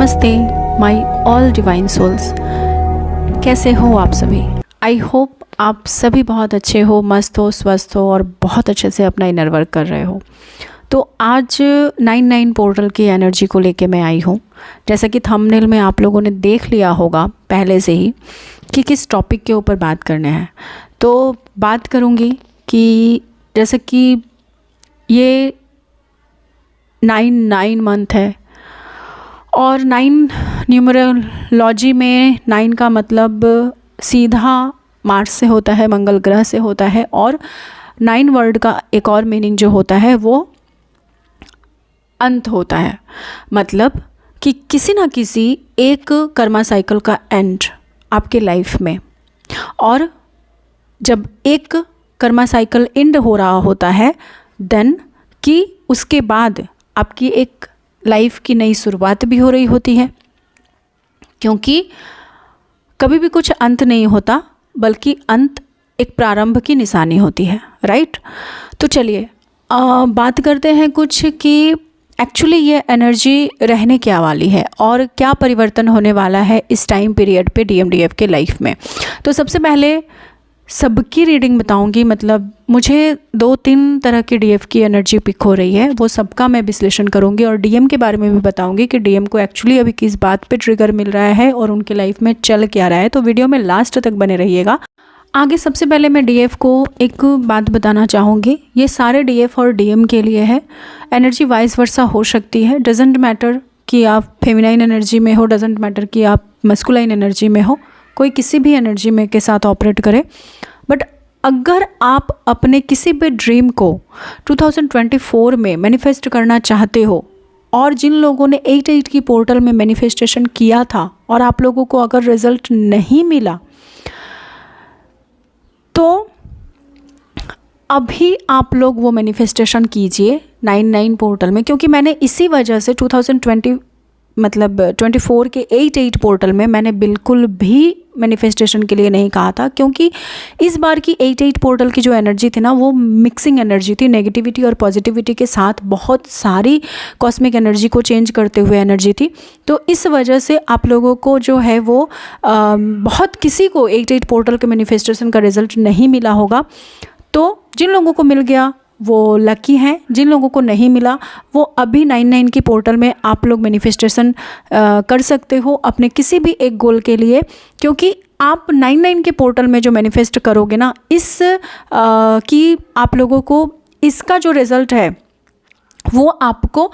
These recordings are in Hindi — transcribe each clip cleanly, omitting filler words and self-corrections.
नमस्ते माय ऑल डिवाइन सोल्स, कैसे हो आप सभी। आई होप आप सभी बहुत अच्छे हो, मस्त हो, स्वस्थ हो और बहुत अच्छे से अपना इनर वर्क कर रहे हो। तो आज 99 पोर्टल की एनर्जी को लेके मैं आई हूँ। जैसा कि थंबनेल में आप लोगों ने देख लिया होगा पहले से ही कि किस टॉपिक के ऊपर बात करने हैं। तो बात करूँगी कि जैसे कि ये 9 मंथ है और 9 न्यूमरोलॉजी में 9 का मतलब सीधा मार्स से होता है, मंगल ग्रह से होता है। और 9 वर्ड का एक और मीनिंग जो होता है वो अंत होता है। मतलब कि किसी ना किसी एक कर्मा साइकिल का एंड आपके लाइफ में, और जब एक कर्मा साइकिल एंड हो रहा होता है देन कि उसके बाद आपकी एक लाइफ की नई शुरुआत भी हो रही होती है। क्योंकि कभी भी कुछ अंत नहीं होता, बल्कि अंत एक प्रारंभ की निशानी होती है, राइट। तो चलिए बात करते हैं कुछ कि एक्चुअली ये एनर्जी रहने क्या वाली है और क्या परिवर्तन होने वाला है इस टाइम पीरियड पे डीएमडीएफ के लाइफ में। तो सबसे पहले सबकी रीडिंग बताऊंगी, मतलब मुझे 2-3 तरह की डीएफ की एनर्जी पिक हो रही है, वो सबका मैं विश्लेषण करूंगी और डीएम के बारे में भी बताऊंगी कि डीएम को एक्चुअली अभी किस बात पे ट्रिगर मिल रहा है और उनके लाइफ में चल क्या रहा है। तो वीडियो में लास्ट तक बने रहिएगा। आगे सबसे पहले मैं डीएफ को एक बात बताना चाहूँगी, ये सारे डीएफ और डीएम के लिए है। एनर्जी वाइस वर्सा हो सकती है, डजेंट मैटर कि आप फेमिनाइन एनर्जी में हो, डजेंट मैटर कि आप मस्कुलाइन एनर्जी में हो, कोई किसी भी एनर्जी में के साथ ऑपरेट करे। बट अगर आप अपने किसी भी ड्रीम को 2024 में मैनिफेस्ट करना चाहते हो, और जिन लोगों ने 88 की पोर्टल में मैनिफेस्टेशन किया था और आप लोगों को अगर रिजल्ट नहीं मिला, तो अभी आप लोग वो मैनिफेस्टेशन कीजिए 99 पोर्टल में। क्योंकि मैंने इसी वजह से 2024 के 88 पोर्टल में मैंने बिल्कुल भी मैनिफेस्टेशन के लिए नहीं कहा था। क्योंकि इस बार की 88 पोर्टल की जो एनर्जी थी ना, वो मिक्सिंग एनर्जी थी, नेगेटिविटी और पॉजिटिविटी के साथ बहुत सारी कॉस्मिक एनर्जी को चेंज करते हुए एनर्जी थी। तो इस वजह से आप लोगों को जो है वो बहुत किसी को 88 पोर्टल के मैनिफेस्टेशन का रिजल्ट नहीं मिला होगा। तो जिन लोगों को मिल गया वो लकी हैं, जिन लोगों को नहीं मिला वो अभी 99 की पोर्टल में आप लोग मैनिफेस्टेशन कर सकते हो अपने किसी भी एक गोल के लिए। क्योंकि आप 99 के पोर्टल में जो मैनिफेस्ट करोगे ना, इस कि आप लोगों को इसका जो रिज़ल्ट है वो आपको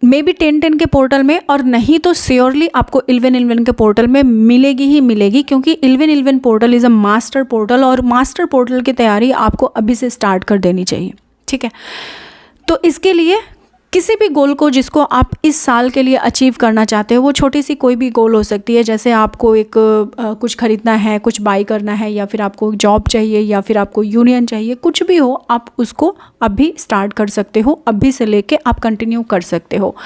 मे बी 10-10 के पोर्टल में, और नहीं तो श्योरली आपको 11-11 के पोर्टल में मिलेगी ही मिलेगी। क्योंकि 11-11 portal is a master portal, और मास्टर पोर्टल की तैयारी आपको अभी से स्टार्ट कर देनी चाहिए, ठीक है। तो इसके लिए किसी भी गोल को जिसको आप इस साल के लिए अचीव करना चाहते हो, वो छोटी सी कोई भी गोल हो सकती है। जैसे आपको एक कुछ खरीदना है, कुछ बाई करना है, या फिर आपको जॉब चाहिए, या फिर आपको यूनियन चाहिए, कुछ भी हो, आप उसको अभी स्टार्ट कर सकते हो, अभी से लेके आप कंटिन्यू कर सकते हो।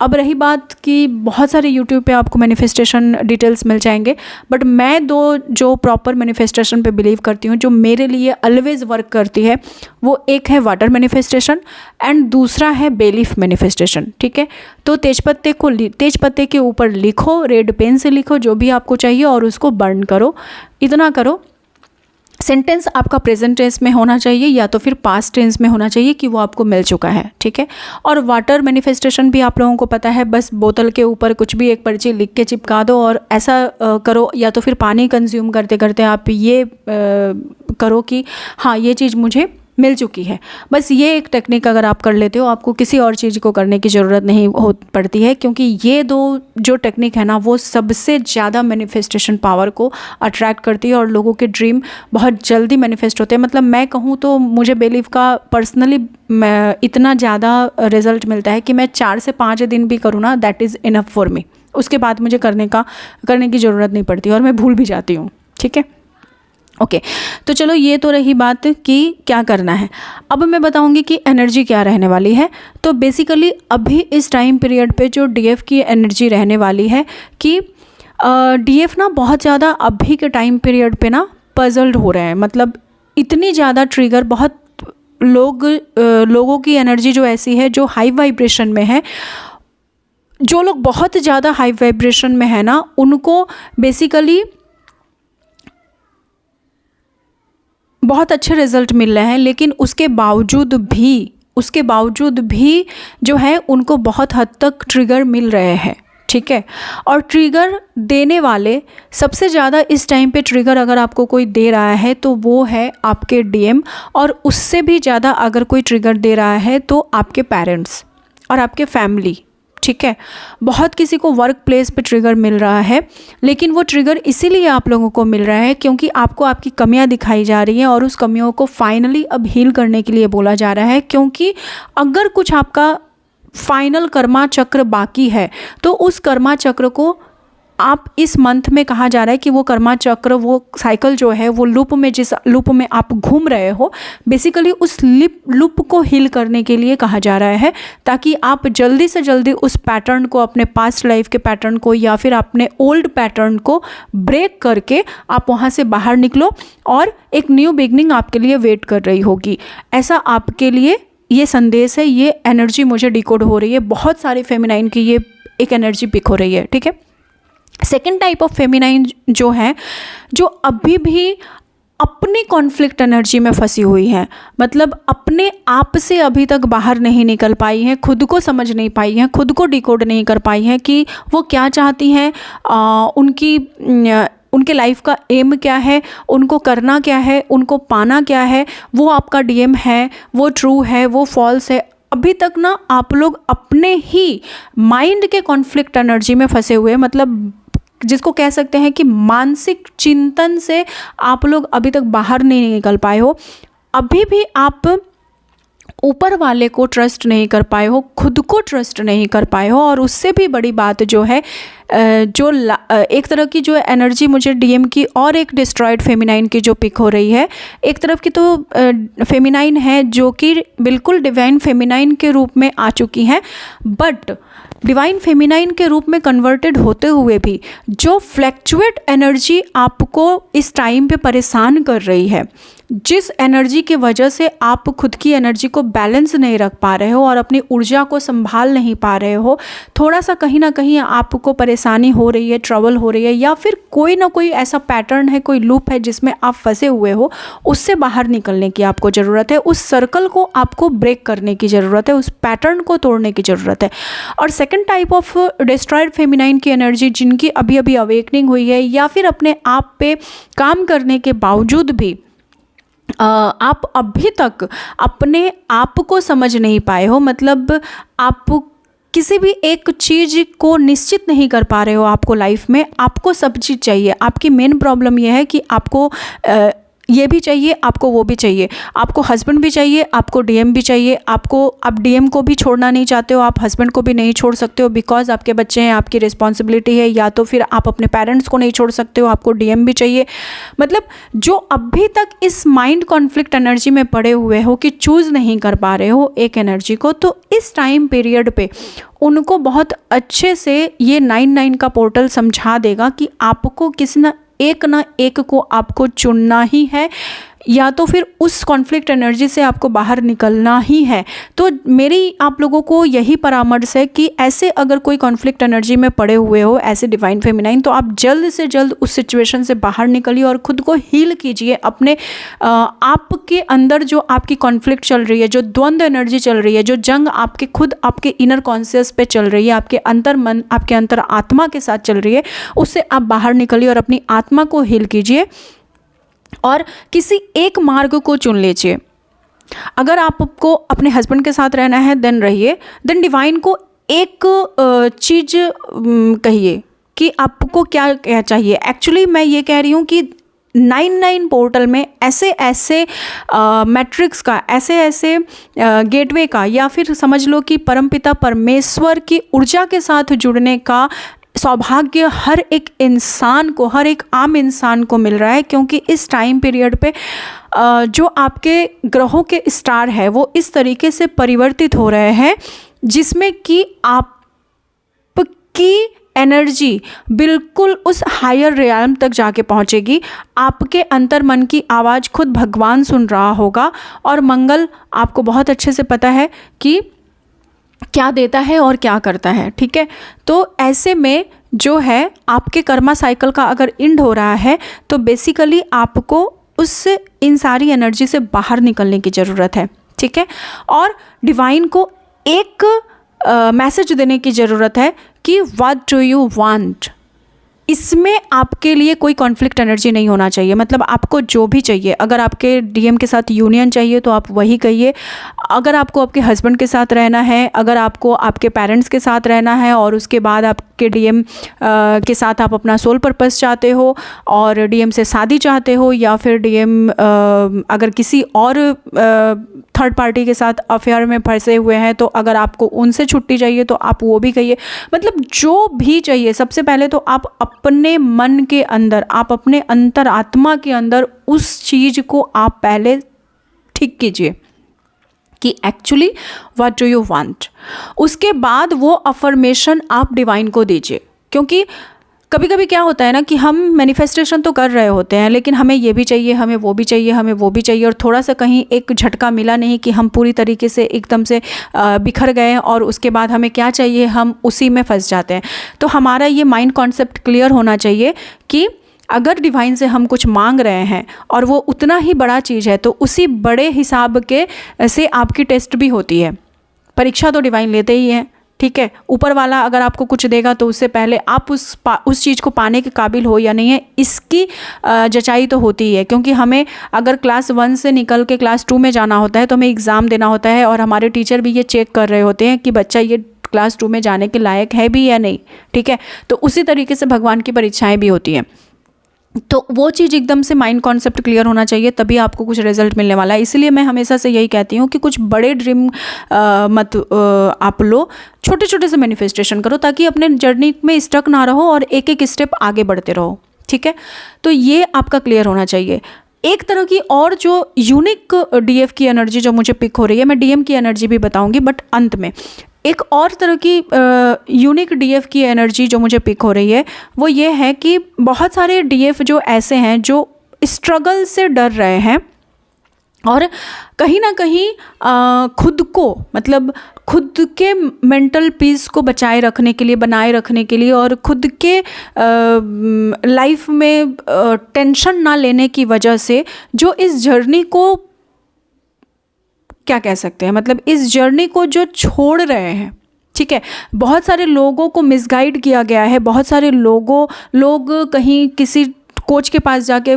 अब रही बात कि बहुत सारे यूट्यूब पे आपको मैनिफेस्टेशन डिटेल्स मिल जाएंगे, बट मैं जो प्रॉपर मैनिफेस्टेशन पे बिलीव करती हूँ, जो मेरे लिए ऑलवेज़ वर्क करती है, वो एक है वाटर मैनिफेस्टेशन एंड दूसरा है बेलीफ मैनिफेस्टेशन, ठीक है। तो तेजपत्ते के ऊपर लिखो, रेड पेन से लिखो जो भी आपको चाहिए और उसको बर्न करो। इतना करो, सेंटेंस आपका प्रेजेंट टेंस में होना चाहिए या तो फिर पास्ट टेंस में होना चाहिए कि वो आपको मिल चुका है, ठीक है। और वाटर मैनिफेस्टेशन भी आप लोगों को पता है, बस बोतल के ऊपर कुछ भी एक पर्ची लिख के चिपका दो और ऐसा करो, या तो फिर पानी कंज्यूम करते करते आप ये करो कि हाँ ये चीज़ मुझे मिल चुकी है। बस ये एक टेक्निक अगर आप कर लेते हो, आपको किसी और चीज़ को करने की ज़रूरत नहीं हो पड़ती है। क्योंकि ये दो जो टेक्निक है ना, वो सबसे ज़्यादा मैनिफेस्टेशन पावर को अट्रैक्ट करती है और लोगों के ड्रीम बहुत जल्दी मैनिफेस्ट होते हैं। मतलब मैं कहूँ तो मुझे बेलीफ का पर्सनली इतना ज़्यादा रिजल्ट मिलता है कि मैं 4 से 5 दिन भी करूँ ना, that is enough for me. उसके बाद मुझे करने की ज़रूरत नहीं पड़ती और मैं भूल भी जाती हूँ, ठीक है। ओके, तो चलो ये तो रही बात कि क्या करना है। अब मैं बताऊंगी कि एनर्जी क्या रहने वाली है। तो बेसिकली अभी इस टाइम पीरियड पे जो डीएफ की एनर्जी रहने वाली है कि डीएफ ना बहुत ज़्यादा अभी के टाइम पीरियड पे ना पजल्ड हो रहे हैं। मतलब इतनी ज़्यादा ट्रिगर, बहुत लोगों की एनर्जी जो ऐसी है जो हाई वाइब्रेशन में है, जो लोग बहुत ज़्यादा हाई वाइब्रेशन में है ना, उनको बेसिकली बहुत अच्छे रिजल्ट मिल रहे हैं, लेकिन उसके बावजूद भी जो है उनको बहुत हद तक ट्रिगर मिल रहे हैं, ठीक है। और ट्रिगर देने वाले सबसे ज़्यादा इस टाइम पे ट्रिगर अगर आपको कोई दे रहा है तो वो है आपके डीएम, और उससे भी ज़्यादा अगर कोई ट्रिगर दे रहा है तो आपके पेरेंट्स और आपके फैमिली, ठीक है। बहुत किसी को वर्क प्लेस पे ट्रिगर मिल रहा है, लेकिन वो ट्रिगर इसीलिए आप लोगों को मिल रहा है क्योंकि आपको आपकी कमियां दिखाई जा रही हैं और उस कमियों को फाइनली अब हील करने के लिए बोला जा रहा है। क्योंकि अगर कुछ आपका फाइनल कर्मा चक्र बाकी है तो उस कर्मा चक्र को आप इस मंथ में कहा जा रहा है कि वो कर्मा चक्र, वो साइकिल जो है, वो लूप में, जिस लूप में आप घूम रहे हो, बेसिकली उस लूप को हील करने के लिए कहा जा रहा है, ताकि आप जल्दी से जल्दी उस पैटर्न को, अपने पास्ट लाइफ के पैटर्न को या फिर अपने ओल्ड पैटर्न को ब्रेक करके आप वहाँ से बाहर निकलो और एक न्यू बिगनिंग आपके लिए वेट कर रही होगी। ऐसा आपके लिए ये संदेश है, ये एनर्जी मुझे डिकोड हो रही है। बहुत सारे फेमिनाइन की ये एक एनर्जी पिक हो रही है, ठीक है। सेकेंड टाइप ऑफ फेमिनाइन जो है, जो अभी भी अपनी कॉन्फ्लिक्ट एनर्जी में फंसी हुई है, मतलब अपने आप से अभी तक बाहर नहीं निकल पाई हैं, खुद को समझ नहीं पाई हैं, खुद को डिकोड नहीं कर पाई हैं कि वो क्या चाहती हैं, उनके लाइफ का एम क्या है, उनको करना क्या है, उनको पाना क्या है, वो आपका डीएम है, वो ट्रू है, वो फॉल्स है। अभी तक ना आप लोग अपने ही माइंड के कॉन्फ्लिक्ट एनर्जी में फंसे हुए हैं, मतलब जिसको कह सकते हैं कि मानसिक चिंतन से आप लोग अभी तक बाहर नहीं निकल पाए हो। अभी भी आप ऊपर वाले को ट्रस्ट नहीं कर पाए हो, खुद को ट्रस्ट नहीं कर पाए हो। और उससे भी बड़ी बात जो है, जो एक तरह की जो एनर्जी मुझे डीएम की और एक डिस्ट्रॉयड फेमिनाइन की जो पिक हो रही है, एक तरफ की तो फेमिनाइन है जो कि बिल्कुल डिवाइन फेमिनाइन के रूप में आ चुकी हैं, बट डिवाइन फेमिनाइन के रूप में कन्वर्टेड होते हुए भी जो फ्लैक्चुएट एनर्जी आपको इस टाइम पे परेशान कर रही है, जिस एनर्जी की वजह से आप खुद की एनर्जी को बैलेंस नहीं रख पा रहे हो और अपनी ऊर्जा को संभाल नहीं पा रहे हो, थोड़ा सा कहीं ना कहीं आपको परेशानी हो रही है, ट्रबल हो रही है, या फिर कोई ना कोई ऐसा पैटर्न है, कोई लूप है जिसमें आप फंसे हुए हो, उससे बाहर निकलने की आपको ज़रूरत है। उस सर्कल को आपको ब्रेक करने की ज़रूरत है, उस पैटर्न को तोड़ने की ज़रूरत है। और second type of destroyed feminine की एनर्जी, जिनकी अभी अभी अवेकनिंग हुई है या फिर अपने आप पे काम करने के बावजूद भी आप अभी तक अपने आप को समझ नहीं पाए हो, मतलब आप किसी भी एक चीज़ को निश्चित नहीं कर पा रहे हो। आपको लाइफ में आपको सब चीज़ चाहिए। आपकी मेन प्रॉब्लम यह है कि आपको ये भी चाहिए, आपको वो भी चाहिए, आपको हस्बैंड भी चाहिए, आपको डीएम भी चाहिए, आप डीएम को भी छोड़ना नहीं चाहते हो, आप हस्बैंड को भी नहीं छोड़ सकते हो बिकॉज आपके बच्चे हैं, आपकी रिस्पॉन्सिबिलिटी है, या तो फिर आप अपने पेरेंट्स को नहीं छोड़ सकते हो, आपको डीएम भी चाहिए। मतलब जो अभी तक इस माइंड कॉन्फ्लिक्ट एनर्जी में पड़े हुए हो कि चूज़ नहीं कर पा रहे हो एक एनर्जी को, तो इस टाइम पीरियड पे उनको बहुत अच्छे से ये 9-9 का पोर्टल समझा देगा कि आपको किसी ना एक को आपको चुनना ही है, या तो फिर उस कॉन्फ्लिक्ट एनर्जी से आपको बाहर निकलना ही है। तो मेरी आप लोगों को यही परामर्श है कि ऐसे अगर कोई कॉन्फ्लिक्ट एनर्जी में पड़े हुए हो ऐसे डिवाइन फेमिनाइन, तो आप जल्द से जल्द उस सिचुएशन से बाहर निकलिए और खुद को हील कीजिए। अपने आपके अंदर जो आपकी कॉन्फ्लिक्ट चल रही है, जो द्वंद्व एनर्जी चल रही है, जो जंग आपके खुद आपके इनर कॉन्शियस पे चल रही है, आपके अंतर मन, आपके अंतर आत्मा के साथ चल रही है, उससे आप बाहर निकलिए और अपनी आत्मा को हील कीजिए और किसी एक मार्ग को चुन लीजिए। अगर आपको अपने हस्बैंड के साथ रहना है देन रहिए, देन डिवाइन को एक चीज़ कहिए कि आपको क्या चाहिए। एक्चुअली मैं ये कह रही हूँ कि 9-9 पोर्टल में ऐसे मैट्रिक्स का, ऐसे गेटवे का, या फिर समझ लो कि परमपिता परमेश्वर की ऊर्जा के साथ जुड़ने का सौभाग्य हर एक इंसान को, हर एक आम इंसान को मिल रहा है। क्योंकि इस टाइम पीरियड पे जो आपके ग्रहों के स्टार है वो इस तरीके से परिवर्तित हो रहे हैं जिसमें कि आपकी एनर्जी बिल्कुल उस हायर रियल्म तक जाके पहुंचेगी। आपके अंतर मन की आवाज़ खुद भगवान सुन रहा होगा। और मंगल, आपको बहुत अच्छे से पता है कि क्या देता है और क्या करता है, ठीक है। तो ऐसे में जो है आपके कर्मा साइकिल का अगर एंड हो रहा है तो बेसिकली आपको इन सारी एनर्जी से बाहर निकलने की ज़रूरत है, ठीक है। और डिवाइन को एक मैसेज देने की ज़रूरत है कि व्हाट डू यू वांट। इसमें आपके लिए कोई कॉन्फ्लिक्ट एनर्जी नहीं होना चाहिए, मतलब आपको जो भी चाहिए, अगर आपके डीएम के साथ यूनियन चाहिए तो आप वही कहिए, अगर आपको आपके हस्बैंड के साथ रहना है, अगर आपको आपके पेरेंट्स के साथ रहना है और उसके बाद आपके डीएम के साथ आप अपना सोल पर्पस चाहते हो और डीएम से शादी चाहते हो, या फिर डीएम अगर किसी और थर्ड पार्टी के साथ अफेयर में फंसे हुए हैं तो अगर आपको उनसे छुट्टी चाहिए तो आप वो भी कहिए। मतलब जो भी चाहिए, सबसे पहले तो आप अपने मन के अंदर, आप अपने अंतरात्मा के अंदर उस चीज़ को आप पहले ठीक कीजिए कि actually what do you want. उसके बाद वो अफर्मेशन आप डिवाइन को दीजिए, क्योंकि कभी कभी क्या होता है ना कि हम मैनिफेस्टेशन तो कर रहे होते हैं लेकिन हमें ये भी चाहिए, हमें वो भी चाहिए, हमें वो भी चाहिए, और थोड़ा सा कहीं एक झटका मिला नहीं कि हम पूरी तरीके से एकदम से बिखर गए और उसके बाद हमें क्या चाहिए हम उसी में फंस जाते हैं। तो हमारा ये माइंड कॉन्सेप्ट क्लियर होना चाहिए कि अगर डिवाइन से हम कुछ मांग रहे हैं और वो उतना ही बड़ा चीज़ है तो उसी बड़े हिसाब के से आपकी टेस्ट भी होती है। परीक्षा तो डिवाइन लेते ही हैं, ठीक है। ऊपर वाला अगर आपको कुछ देगा तो उससे पहले आप उस चीज़ को पाने के काबिल हो या नहीं है, इसकी जचाई तो होती ही है। क्योंकि हमें अगर क्लास 1 से निकल के क्लास 2 में जाना होता है तो हमें एग्ज़ाम देना होता है और हमारे टीचर भी ये चेक कर रहे होते हैं कि बच्चा ये क्लास 2 में जाने के लायक है भी या नहीं, ठीक है। तो उसी तरीके से भगवान की परीक्षाएँ भी होती हैं। तो वो चीज़ एकदम से माइंड कॉन्सेप्ट क्लियर होना चाहिए, तभी आपको कुछ रिजल्ट मिलने वाला है। इसलिए मैं हमेशा से यही कहती हूँ कि कुछ बड़े ड्रीम मत आप लो, छोटे छोटे से मैनिफेस्टेशन करो ताकि अपने जर्नी में स्टक ना रहो और एक एक स्टेप आगे बढ़ते रहो, ठीक है। तो ये आपका क्लियर होना चाहिए। एक तरह की और जो यूनिक डीएफ की एनर्जी जो मुझे पिक हो रही है, मैं डीएम की एनर्जी भी बताऊंगी बट अंत में, एक और तरह की यूनिक डीएफ की एनर्जी जो मुझे पिक हो रही है वो ये है कि बहुत सारे डीएफ जो ऐसे हैं जो स्ट्रगल से डर रहे हैं और कहीं ना कहीं खुद को, मतलब खुद के मेंटल पीस को बचाए रखने के लिए, बनाए रखने के लिए और खुद के लाइफ में टेंशन ना लेने की वजह से जो इस जर्नी को क्या कह सकते हैं, मतलब इस जर्नी को जो छोड़ रहे हैं, ठीक है। बहुत सारे लोगों को मिसगाइड किया गया है, बहुत सारे लोग कहीं किसी कोच के पास जाके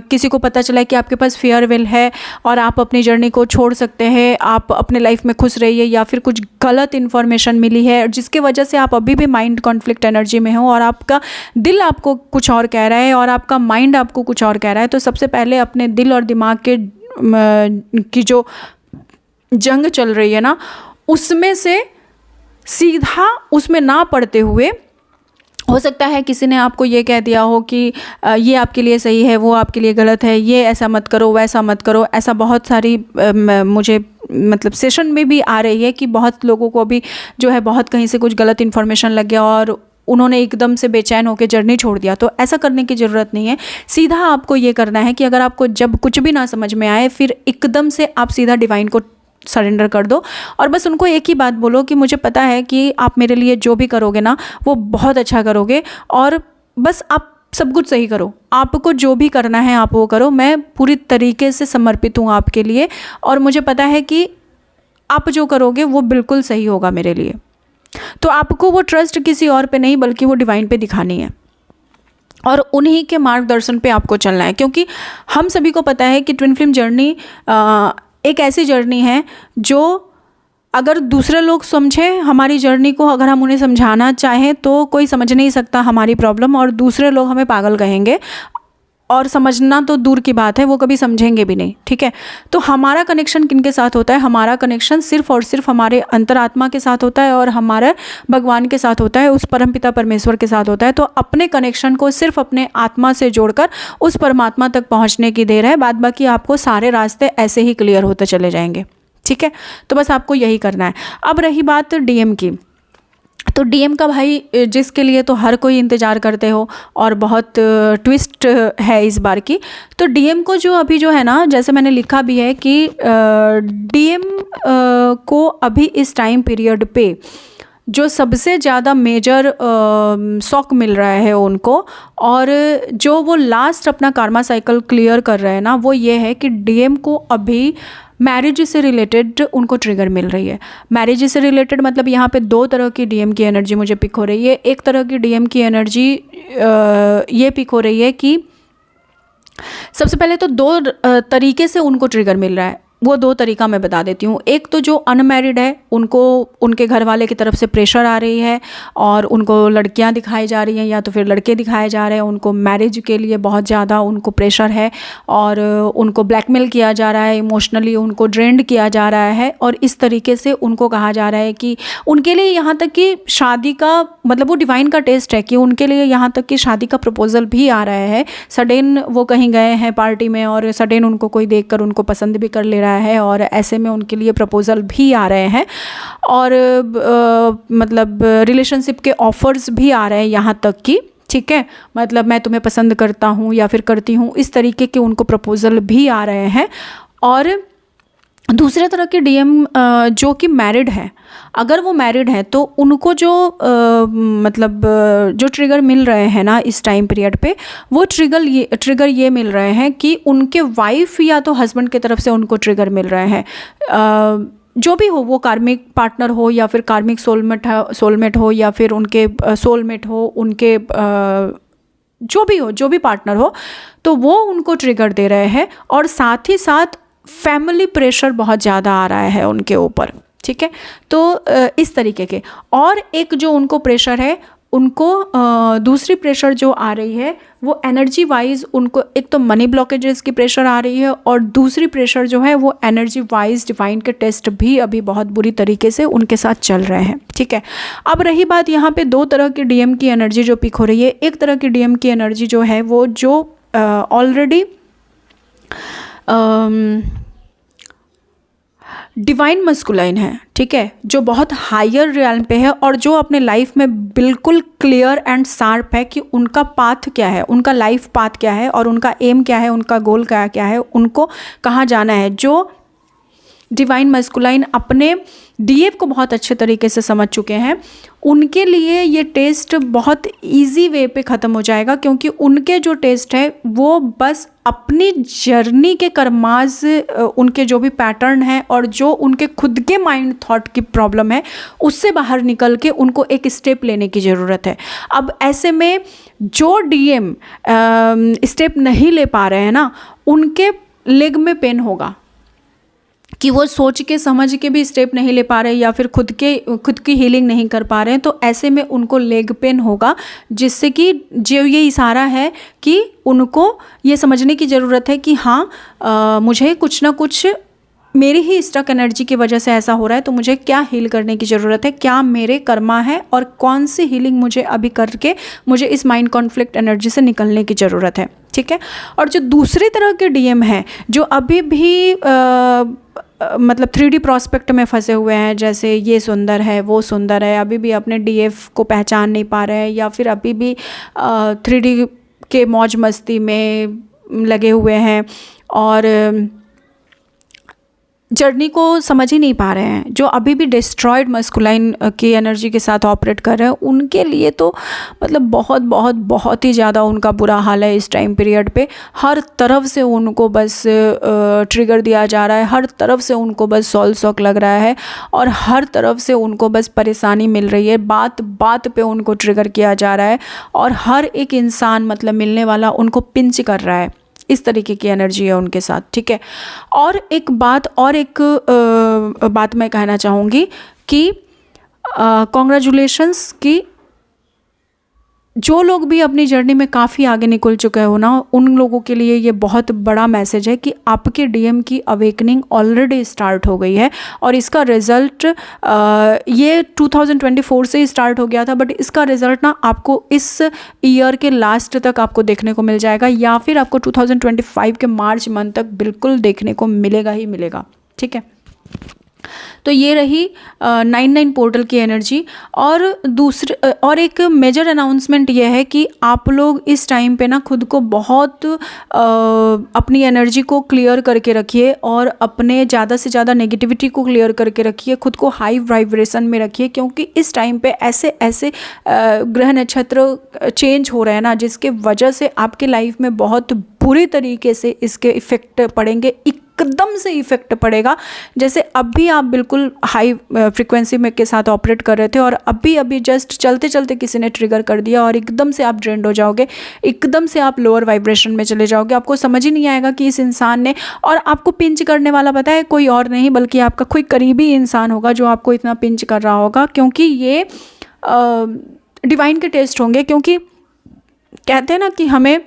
किसी को पता चला कि आपके पास फेयरवेल है और आप अपनी जर्नी को छोड़ सकते हैं, आप अपने लाइफ में खुश रहिए, या फिर कुछ गलत इन्फॉर्मेशन मिली है जिसके वजह से आप अभी भी माइंड कॉन्फ्लिक्ट एनर्जी में हो और आपका दिल आपको कुछ और कह रहा है और आपका माइंड आपको कुछ और कह रहा है। तो सबसे पहले अपने दिल और दिमाग के की जो जंग चल रही है ना, उसमें से सीधा उसमें ना पड़ते हुए, हो सकता है किसी ने आपको ये कह दिया हो कि ये आपके लिए सही है, वो आपके लिए गलत है, ये ऐसा मत करो, वैसा मत करो, ऐसा बहुत सारी मुझे मतलब सेशन में भी आ रही है कि बहुत लोगों को अभी जो है बहुत कहीं से कुछ गलत इन्फॉर्मेशन लग गया और उन्होंने एकदम से बेचैन होकर जर्नी छोड़ दिया। तो ऐसा करने की ज़रूरत नहीं है। सीधा आपको ये करना है कि अगर आपको जब कुछ भी ना समझ में आए, फिर एकदम से आप सीधा डिवाइन को सरेंडर कर दो और बस उनको एक ही बात बोलो कि मुझे पता है कि आप मेरे लिए जो भी करोगे ना वो बहुत अच्छा करोगे और बस आप सब कुछ सही करो, आपको जो भी करना है आप वो करो, मैं पूरी तरीके से समर्पित हूँ आपके लिए और मुझे पता है कि आप जो करोगे वो बिल्कुल सही होगा मेरे लिए। तो आपको वो ट्रस्ट किसी और पे नहीं बल्कि वो डिवाइन पे दिखानी है और उन्हीं के मार्गदर्शन पे आपको चलना है। क्योंकि हम सभी को पता है कि ट्विन फ्लेम जर्नी एक ऐसी जर्नी है जो अगर दूसरे लोग समझे हमारी जर्नी को, अगर हम उन्हें समझाना चाहें तो कोई समझ नहीं सकता हमारी प्रॉब्लम और दूसरे लोग हमें पागल कहेंगे और समझना तो दूर की बात है, वो कभी समझेंगे भी नहीं, ठीक है। तो हमारा कनेक्शन किनके साथ होता है? हमारा कनेक्शन सिर्फ और सिर्फ हमारे अंतरात्मा के साथ होता है और हमारे भगवान के साथ होता है, उस परमपिता परमेश्वर के साथ होता है। तो अपने कनेक्शन को सिर्फ अपने आत्मा से जोड़कर उस परमात्मा तक पहुँचने की देर है, बाद बाकी आपको सारे रास्ते ऐसे ही क्लियर होते चले जाएंगे, ठीक है। तो बस आपको यही करना है। अब रही बात डीएम की, तो डीएम का भाई जिसके लिए तो हर कोई इंतज़ार करते हो और बहुत ट्विस्ट है इस बार की। तो डीएम को जो अभी जो है ना, जैसे मैंने लिखा भी है कि डीएम को अभी इस टाइम पीरियड पे जो सबसे ज़्यादा मेजर शॉक मिल रहा है उनको, और जो वो लास्ट अपना कार्मा साइकिल क्लियर कर रहे हैं ना, वो ये है कि डीएम को अभी मैरिज से रिलेटेड उनको ट्रिगर मिल रही है। मैरिज से रिलेटेड मतलब यहाँ पे दो तरह की डीएम की एनर्जी मुझे पिक हो रही है। एक तरह की डीएम की एनर्जी ये पिक हो रही है कि सबसे पहले तो दो तरीके से उनको ट्रिगर मिल रहा है। वो दो तरीका मैं बता देती हूँ। एक तो जो अनमैरिड है उनको उनके घर वाले की तरफ से प्रेशर आ रही है और उनको लड़कियाँ दिखाई जा रही हैं या तो फिर लड़के दिखाए जा रहे हैं, उनको मैरिज के लिए बहुत ज़्यादा उनको प्रेशर है और उनको ब्लैकमेल किया जा रहा है, इमोशनली उनको ड्रेन्ड किया जा रहा है। और इस तरीके से उनको कहा जा रहा है कि उनके लिए यहाँ तक कि शादी का मतलब वो डिवाइन का टेस्ट है कि उनके लिए यहाँ तक कि शादी का प्रपोजल भी आ रहा है। सडन वो कहीं गए हैं पार्टी में और सडन उनको कोई देखकर उनको पसंद भी कर ले रहा है और ऐसे में उनके लिए प्रपोजल भी आ रहे हैं और मतलब रिलेशनशिप के ऑफर्स भी आ रहे हैं यहाँ तक कि, ठीक है, मतलब मैं तुम्हें पसंद करता हूँ या फिर करती हूँ, इस तरीके के उनको प्रपोजल भी आ रहे हैं। और दूसरे तरह के डीएम जो कि मैरिड है, अगर वो मैरिड है तो उनको जो मतलब जो ट्रिगर मिल रहे हैं ना इस टाइम पीरियड पे, वो ट्रिगर ये मिल रहे हैं कि उनके वाइफ या तो हस्बैंड की तरफ से उनको ट्रिगर मिल रहे हैं। जो भी हो, वो कार्मिक पार्टनर हो या फिर कार्मिक सोलमेट हो या फिर उनके सोलमेट हो, उनके जो भी हो, जो भी पार्टनर हो, तो वो उनको ट्रिगर दे रहे हैं। और साथ ही साथ फैमिली प्रेशर बहुत ज़्यादा आ रहा है उनके ऊपर, ठीक है। तो इस तरीके के, और एक जो उनको प्रेशर है, उनको दूसरी प्रेशर जो आ रही है वो एनर्जी वाइज उनको एक तो मनी ब्लॉकेजेस की प्रेशर आ रही है और दूसरी प्रेशर जो है वो एनर्जी वाइज डिवाइन के टेस्ट भी अभी बहुत बुरी तरीके से उनके साथ चल रहे हैं, ठीक है। अब रही बात यहाँ पे दो तरह की डीएम की एनर्जी जो पिक हो रही है। एक तरह की डीएम की एनर्जी जो है वो जो ऑलरेडी डिवाइन मस्कुलाइन है, ठीक है, जो बहुत हायर रियल्म पे है और जो अपने लाइफ में बिल्कुल क्लियर एंड शार्प है कि उनका पाथ क्या है, उनका लाइफ पाथ क्या है और उनका एम क्या है, उनका गोल क्या है, उनको कहाँ जाना है। जो डिवाइन मस्कुलाइन अपने डीएफ को बहुत अच्छे तरीके से समझ चुके हैं, उनके लिए ये टेस्ट बहुत इजी वे पे ख़त्म हो जाएगा, क्योंकि उनके जो टेस्ट है वो बस अपनी जर्नी के कर्माज, उनके जो भी पैटर्न है और जो उनके खुद के माइंड थॉट की प्रॉब्लम है, उससे बाहर निकल के उनको एक स्टेप लेने की ज़रूरत है। अब ऐसे में जो डीएम स्टेप नहीं ले पा रहे हैं ना, उनके लेग में पेन होगा कि वो सोच के समझ के भी स्टेप नहीं ले पा रहे या फिर खुद की हीलिंग नहीं कर पा रहे हैं। तो ऐसे में उनको लेग पेन होगा, जिससे कि जो ये इशारा है कि उनको ये समझने की ज़रूरत है कि हाँ मुझे कुछ ना कुछ मेरी ही स्टक एनर्जी की वजह से ऐसा हो रहा है, तो मुझे क्या हील करने की ज़रूरत है, क्या मेरे कर्मा है और कौन सी हीलिंग मुझे अभी करके मुझे इस माइंड कॉन्फ्लिक्ट एनर्जी से निकलने की ज़रूरत है, ठीक है। और जो दूसरी तरह के डीएम है जो अभी भी मतलब 3D प्रॉस्पेक्ट में फंसे हुए हैं, जैसे ये सुंदर है वो सुंदर है, अभी भी अपने डीएफ को पहचान नहीं पा रहे हैं या फिर अभी भी 3D के मौज मस्ती में लगे हुए हैं और जर्नी को समझ ही नहीं पा रहे हैं, जो अभी भी डिस्ट्रॉयड मस्कुलाइन की एनर्जी के साथ ऑपरेट कर रहे हैं, उनके लिए तो मतलब बहुत बहुत बहुत ही ज़्यादा उनका बुरा हाल है इस टाइम पीरियड पे। हर तरफ से उनको बस ट्रिगर दिया जा रहा है, हर तरफ से उनको बस सॉल शॉक लग रहा है और हर तरफ से उनको बस परेशानी मिल रही है, बात बात पे उनको ट्रिगर किया जा रहा है और हर एक इंसान मतलब मिलने वाला उनको पिंच कर रहा है। इस तरीके की एनर्जी है उनके साथ, ठीक है। और एक बात मैं कहना चाहूँगी कि कॉन्ग्रेचुलेशंस कि जो लोग भी अपनी जर्नी में काफ़ी आगे निकल चुके हो ना, उन लोगों के लिए ये बहुत बड़ा मैसेज है कि आपके डीएम की अवेकनिंग ऑलरेडी स्टार्ट हो गई है और इसका रिज़ल्ट ये 2024 से ही स्टार्ट हो गया था, बट इसका रिज़ल्ट ना आपको इस ईयर के लास्ट तक आपको देखने को मिल जाएगा या फिर आपको 2025 के मार्च मंथ तक बिल्कुल देखने को मिलेगा ही मिलेगा, ठीक है। तो ये रही 99 पोर्टल की एनर्जी। और दूसरे और एक मेजर अनाउंसमेंट ये है कि आप लोग इस टाइम पे ना खुद को बहुत अपनी एनर्जी को क्लियर करके रखिए और अपने ज़्यादा से ज़्यादा नेगेटिविटी को क्लियर करके रखिए, खुद को हाई वाइब्रेशन में रखिए, क्योंकि इस टाइम पे ऐसे ऐसे ग्रह नक्षत्र चेंज हो रहे हैं ना, जिसके वजह से आपके लाइफ में बहुत बुरी तरीके से इसके इफ़ेक्ट पड़ेंगे, एकदम से इफ़ेक्ट पड़ेगा। जैसे अभी आप बिल्कुल हाई फ्रिक्वेंसी में के साथ ऑपरेट कर रहे थे और अभी अभी जस्ट चलते चलते किसी ने ट्रिगर कर दिया और एकदम से आप ड्रेन्ड हो जाओगे, एकदम से आप लोअर वाइब्रेशन में चले जाओगे। आपको समझ ही नहीं आएगा कि इस इंसान ने, और आपको पिंच करने वाला पता है कोई और नहीं बल्कि आपका कोई करीबी इंसान होगा जो आपको इतना पिंच कर रहा होगा, क्योंकि ये डिवाइन के टेस्ट होंगे। क्योंकि कहते हैं ना कि हमें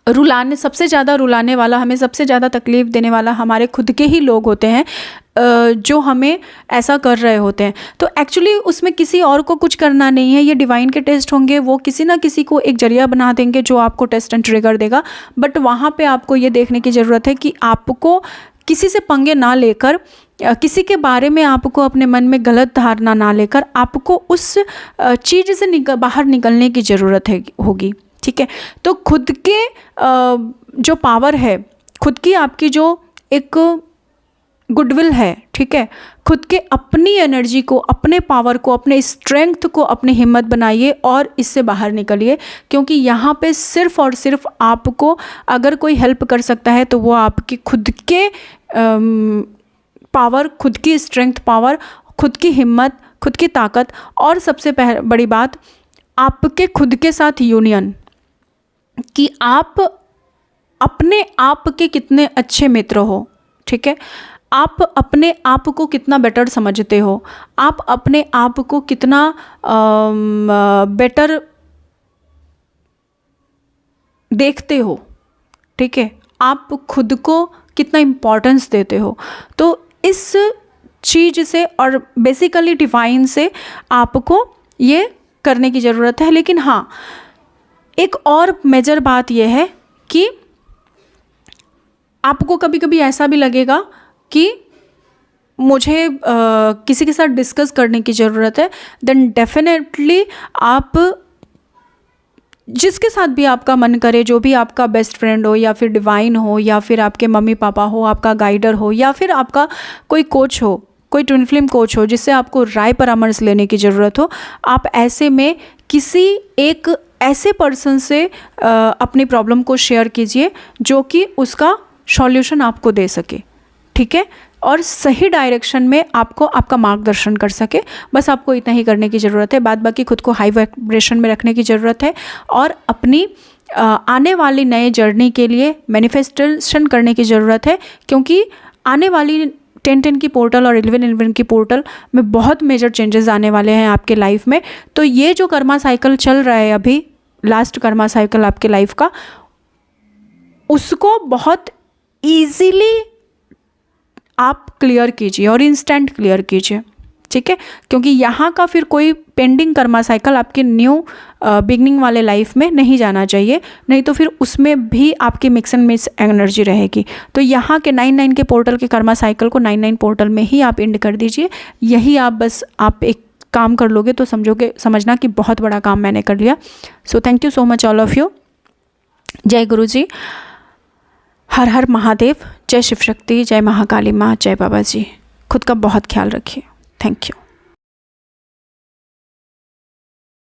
रुलाने, सबसे ज़्यादा रुलाने वाला, हमें सबसे ज़्यादा तकलीफ़ देने वाला हमारे खुद के ही लोग होते हैं जो हमें ऐसा कर रहे होते हैं। तो एक्चुअली उसमें किसी और को कुछ करना नहीं है, ये डिवाइन के टेस्ट होंगे, वो किसी ना किसी को एक जरिया बना देंगे जो आपको टेस्ट एंड ट्रिगर देगा। बट वहाँ पे आपको ये देखने की ज़रूरत है कि आपको किसी से पंगे ना लेकर, किसी के बारे में आपको अपने मन में गलत धारणा ना लेकर, आपको उस चीज़ से बाहर निकलने की ज़रूरत होगी। ठीक है, तो खुद के जो पावर है, खुद की आपकी जो एक गुडविल है, ठीक है, खुद के अपनी एनर्जी को, अपने पावर को, अपने स्ट्रेंथ को, अपनी हिम्मत बनाइए और इससे बाहर निकलिए। क्योंकि यहाँ पे सिर्फ़ और सिर्फ आपको अगर कोई हेल्प कर सकता है तो वो आपकी खुद के पावर, खुद की स्ट्रेंथ पावर, खुद की हिम्मत, खुद की ताकत, और सबसे बड़ी बात आपके खुद के साथ यूनियन, कि आप अपने आप के कितने अच्छे मित्र हो। ठीक है, आप अपने आप को कितना बेटर समझते हो, आप अपने आप को कितना बेटर देखते हो। ठीक है, आप खुद को कितना इम्पोर्टेंस देते हो। तो इस चीज़ से और बेसिकली डिवाइन से आपको ये करने की ज़रूरत है। लेकिन हाँ, एक और मेजर बात यह है कि आपको कभी कभी ऐसा भी लगेगा कि मुझे किसी के साथ डिस्कस करने की ज़रूरत है, देन डेफिनेटली आप जिसके साथ भी आपका मन करे, जो भी आपका बेस्ट फ्रेंड हो या फिर डिवाइन हो या फिर आपके मम्मी पापा हो, आपका गाइडर हो या फिर आपका कोई कोच हो, कोई ट्विन फ्लेम कोच हो जिससे आपको राय परामर्श लेने की ज़रूरत हो, आप ऐसे में किसी एक ऐसे पर्सन से अपनी प्रॉब्लम को शेयर कीजिए जो कि उसका सॉल्यूशन आपको दे सके। ठीक है, और सही डायरेक्शन में आपको आपका मार्गदर्शन कर सके। बस आपको इतना ही करने की ज़रूरत है। बाद बाकी खुद को हाई वाइब्रेशन में रखने की ज़रूरत है और अपनी आने वाली नए जर्नी के लिए मैनिफेस्टेशन करने की ज़रूरत है। क्योंकि आने वाली 10-10 की पोर्टल और 11-11 की पोर्टल में बहुत मेजर चेंजेस आने वाले हैं आपके लाइफ में। तो ये जो कर्मा साइकिल चल रहा है अभी, लास्ट कर्मा साइकिल आपके लाइफ का, उसको बहुत ईजीली आप क्लियर कीजिए और इंस्टेंट क्लियर कीजिए। ठीक है, क्योंकि यहाँ का फिर कोई पेंडिंग कर्मा साइकिल आपके न्यू बिगनिंग वाले लाइफ में नहीं जाना चाहिए, नहीं तो फिर उसमें भी आपकी मिक्स एंड मिस एनर्जी रहेगी। तो यहाँ के 9-9 के पोर्टल के कर्मा साइकिल को 9-9 पोर्टल में ही आप एंड कर दीजिए। यही आप एक काम कर लोगे तो समझना कि बहुत बड़ा काम मैंने कर लिया। So thank you so much all of you. जय गुरु जी, हर हर महादेव, जय शिव शक्ति, जय महाकाली माँ, जय बाबा जी। खुद का बहुत ख्याल रखिए। Thank you.